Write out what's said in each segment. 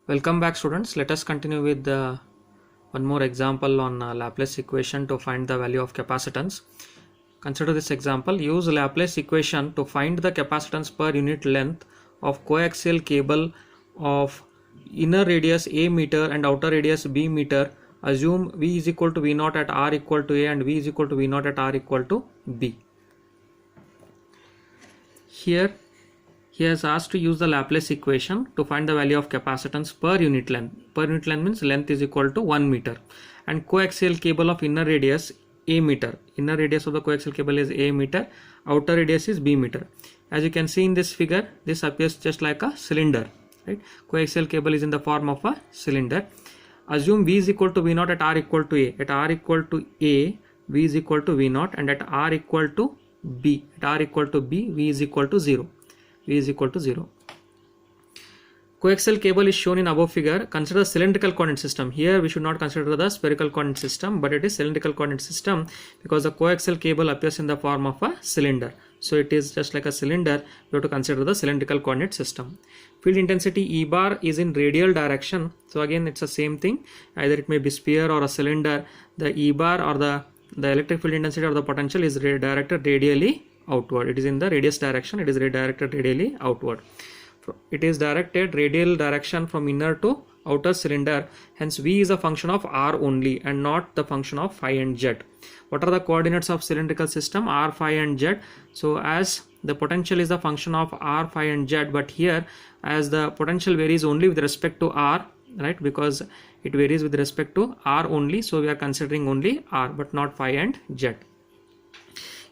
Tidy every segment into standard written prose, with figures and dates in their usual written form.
Welcome back, students. Let us continue with one more example on Laplace equation to find the value of capacitance. Consider this example. Use Laplace equation to find the capacitance per unit length of coaxial cable of inner radius a meter and outer radius b meter. Assume V is equal to V0 at R equal to A and V is equal to V0 at R equal to B. Here he has asked to use the Laplace equation to find the value of capacitance per unit length. Per unit length means length is equal to 1 meter. And coaxial cable of inner radius a meter. Inner radius of the coaxial cable is a meter. Outer radius is b meter. As you can see in this figure, this appears just like a cylinder. Right? Coaxial cable is in the form of a cylinder. Assume V is equal to V0 at R equal to A. At R equal to A, V is equal to V0, and at R equal to B. At R equal to B, V is equal to 0. V is equal to 0. Coaxial cable is shown in above figure. Consider cylindrical coordinate system. Here we should not consider the spherical coordinate system, but it is cylindrical coordinate system because the coaxial cable appears in the form of a cylinder. So it is just like a cylinder. We have to consider the cylindrical coordinate system. Field intensity E bar is in radial direction. So again it's the same thing. Either it may be sphere or a cylinder. The E bar or the electric field intensity of the potential is directed radially outward. It is in the radius direction. It is redirected radially outward. It is directed radial direction from inner to outer cylinder. Hence V is a function of R only and not the function of phi and z. What are the coordinates of cylindrical system? R, phi and z. So as the potential is the function of R, phi and z, but here as the potential varies only with respect to R, right, because it varies with respect to R only, so we are considering only R but not phi and z.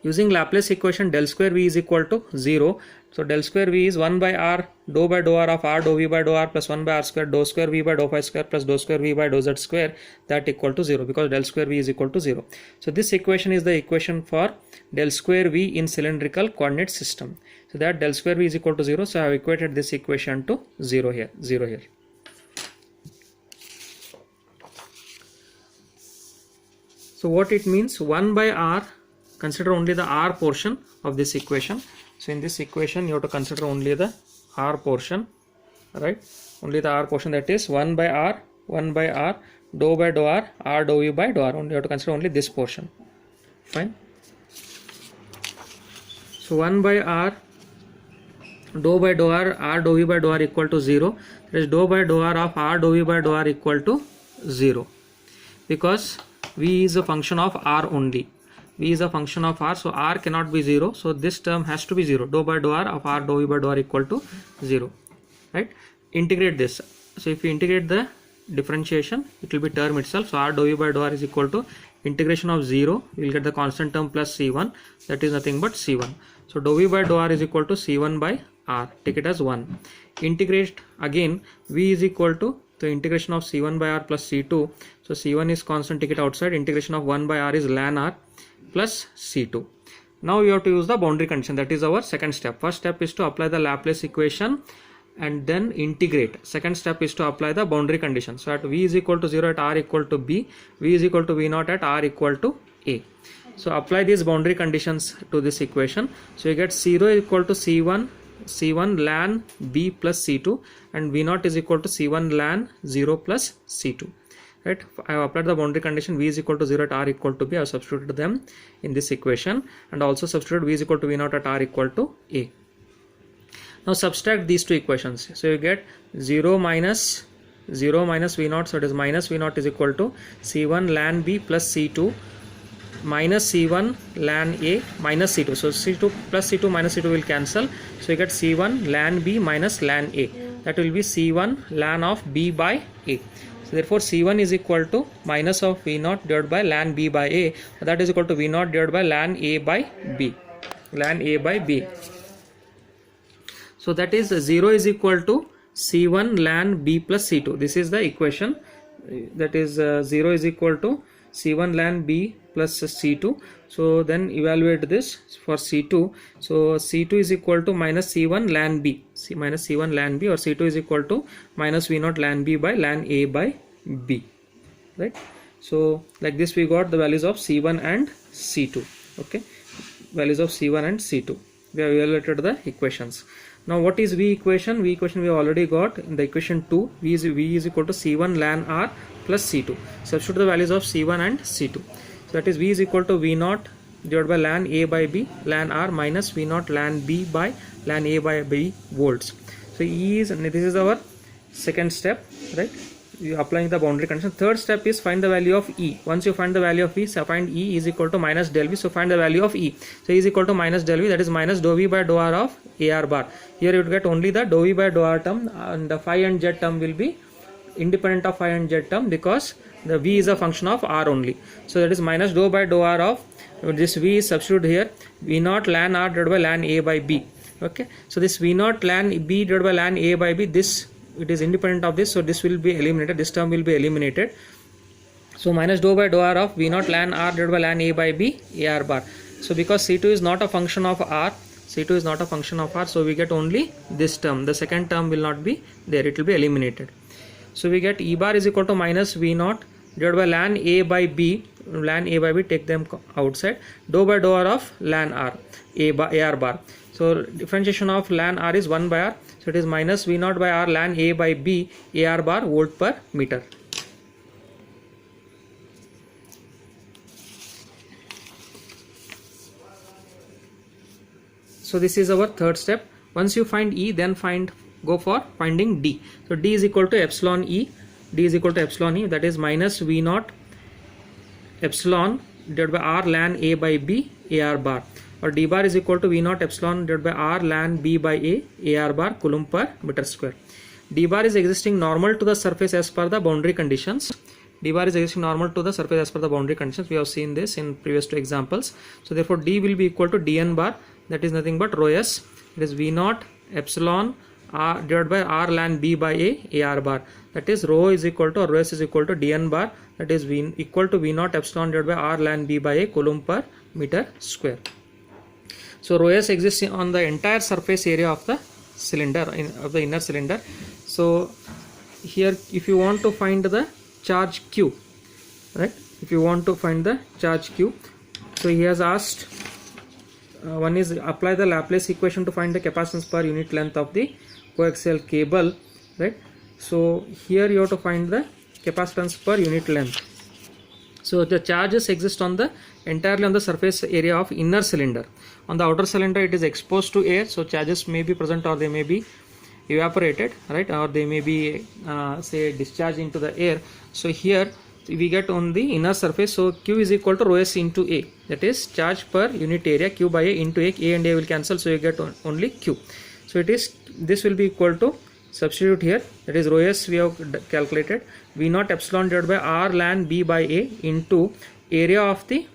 Using Laplace equation, del square V is equal to 0. So del square V is 1 by R dou by dou R of R dou V by dou R plus 1 by R square dou square V by dou phi square plus dou square V by dou Z square, that equal to 0 because del square V is equal to 0. So this equation is the equation for del square V in cylindrical coordinate system. So that del square V is equal to 0. So I have equated this equation to 0 here. So what it means, 1 by R, consider only the R portion of this equation. So in this equation you have to consider only the R portion, right? Only the R portion, that is 1 by R dou by dou R, R dou V by dou R. Only you have to consider only this portion. Fine. So 1 by R dou by dou R, R dou V by dou R equal to 0. That is dou by dou R of R dou V by dou R equal to 0 because V is a function of R only. V is a function of R, so R cannot be 0, so this term has to be 0. Dou by dou R of R dou V by dou R equal to 0, right? Integrate this. So if you integrate the differentiation, it will be term itself. So R dou V by dou R is equal to integration of 0. We will get the constant term plus C1, that is nothing but C1. So dou V by dou R is equal to C1 by R. Take it as 1. Integrate again. V is equal to the integration of C1 by R plus C2. So C1 is constant, take it outside. Integration of 1 by R is ln R plus C2. Now you have to use the boundary condition. That is our second step. First step is to apply the Laplace equation and then integrate. Second step is to apply the boundary condition. So at V is equal to 0 at R equal to B, V is equal to V0 at R equal to A. So apply these boundary conditions to this equation. So you get 0 equal to C1 ln B plus C2 and V0 is equal to C1 ln 0 plus C2. Right? I have applied the boundary condition. V is equal to 0 at R equal to B. I have substituted them in this equation and also substituted V is equal to V0 at R equal to A. Now subtract these two equations. So you get 0 minus V0. So it is minus V0 is equal to C1 ln B plus C2 minus C1 ln A minus C2. So C2 plus C2 minus C2 will cancel. So you get C1 ln B minus ln A. That will be C1 ln of B by A. So therefore C1 is equal to minus of V0 divided by ln B by A. That is equal to V0 divided by ln A by B. Ln A by B. So that is 0 is equal to C1 ln B plus C2. This is the equation. That is 0 is equal to C1 ln B plus C2. So then evaluate this for C2. So C2 is equal to minus C1 ln B. Minus C1 ln B, or C2 is equal to minus V0 ln B by ln A by B. Right? So like this we got the values of C1 and C2. Okay. Values of C1 and C2. We have evaluated the equations. Now what is V equation? V equation we already got in the equation 2. V is equal to C1 ln R plus C2. Substitute the values of C1 and C2. So that is V is equal to V0 divided by ln A by B ln R minus V0 ln B by ln A by B volts. So this is our second step, right? You applying the boundary condition. Third step is find the value of E. Once you find the value of E, so find E is equal to minus del V. So find the value of E. So E is equal to minus del V, that is minus dou V by dou R of AR bar. Here you will get only the dou V by dou R term, and the phi and Z term will be independent of phi and Z term because the V is a function of R only. So that is minus dou by dou R of this V is substituted here, V0 ln R divided by ln A by B. Okay, so this V0 ln B divided by ln A by B, this it is independent of this, so this will be eliminated, this term will be eliminated. So minus dou by dou R of V0 ln R divided by ln A by B AR bar. So because C2 is not a function of R, C2 is not a function of R, so we get only this term. The second term will not be there, it will be eliminated. So we get E bar is equal to minus V0 divided by ln A by B, take them outside, dou by dou R of ln R, AR bar. So differentiation of ln R is 1 by R, so it is minus V0 by R ln A by B AR bar volt per meter. So this is our third step. Once you find E, then go for finding D. So D is equal to epsilon E. D is equal to epsilon E, that is minus V0 epsilon divided by R ln A by B AR bar, or D bar is equal to V0 epsilon divided by R ln B by A AR bar coulomb per meter square. D bar is existing normal to the surface as per the boundary conditions. D bar is existing normal to the surface as per the boundary conditions. We have seen this in previous two examples. So therefore D will be equal to dn bar, that is nothing but rho s. It is V0 epsilon R divided by R ln B by A AR bar, that is rho is equal to, or rho s is equal to dn bar, that is equal to V0 epsilon divided by R ln B by A coulomb per meter square. So rho s exists on the entire surface area of the cylinder, of the inner cylinder. So here if you want to find the charge Q, right, if you want to find the charge Q, so he has asked, one is apply the Laplace equation to find the capacitance per unit length of the coaxial cable, right. So here you have to find the capacitance per unit length. So the charges exist on the entirely on the surface area of inner cylinder. On the outer cylinder it is exposed to air, so charges may be present or they may be evaporated, right, or they may be say discharged into the air. So here we get on the inner surface, so Q is equal to rho s into A, that is charge per unit area, Q by A into A and A will cancel, so you get only Q. So it is, this will be equal to, substitute here, that is rho s we have calculated, V0 epsilon divided by R ln B by A into area of the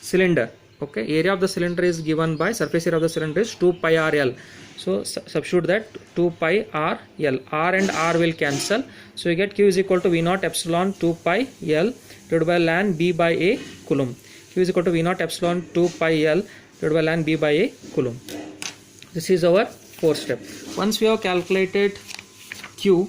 cylinder. Okay, area of the cylinder is given by, surface area of the cylinder is 2 pi r L. So substitute that 2 pi r L, R and R will cancel, so you get Q is equal to V0 epsilon 2 pi L divided by ln B by A coulomb. Q is equal to V0 epsilon 2 pi L divided by ln B by A coulomb. This is our fourth step. Once we have calculated Q,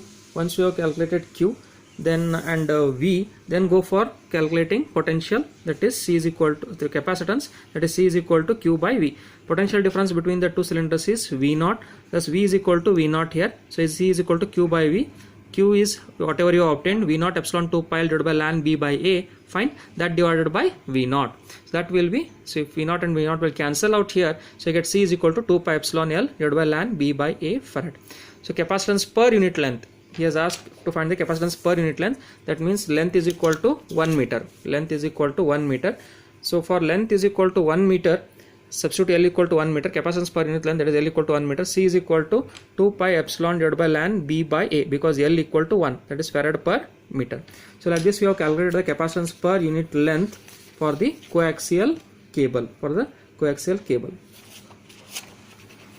then and V, then go for calculating potential, that is C is equal to the capacitance, that is C is equal to Q by V. Potential difference between the two cylinders is V0, thus V is equal to V0 here, so C is equal to Q by V. Q is whatever you have obtained, V0 epsilon 2 pi L divided by ln B by A, fine, that divided by V0. So that will be, so if V0 and V0 will cancel out here, so you get C is equal to 2 pi epsilon L divided by ln B by A farad. So capacitance per unit length, he has asked to find the capacitance per unit length, that means length is equal to 1 meter, length is equal to 1 meter. So for length is equal to 1 meter, substitute L equal to 1 meter, capacitance per unit length, that is L equal to 1 meter, C is equal to 2 pi epsilon divided by ln B by A, because L equal to 1, that is farad per meter. So like this we have calculated the capacitance per unit length for the coaxial cable,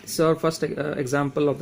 This is our first example of the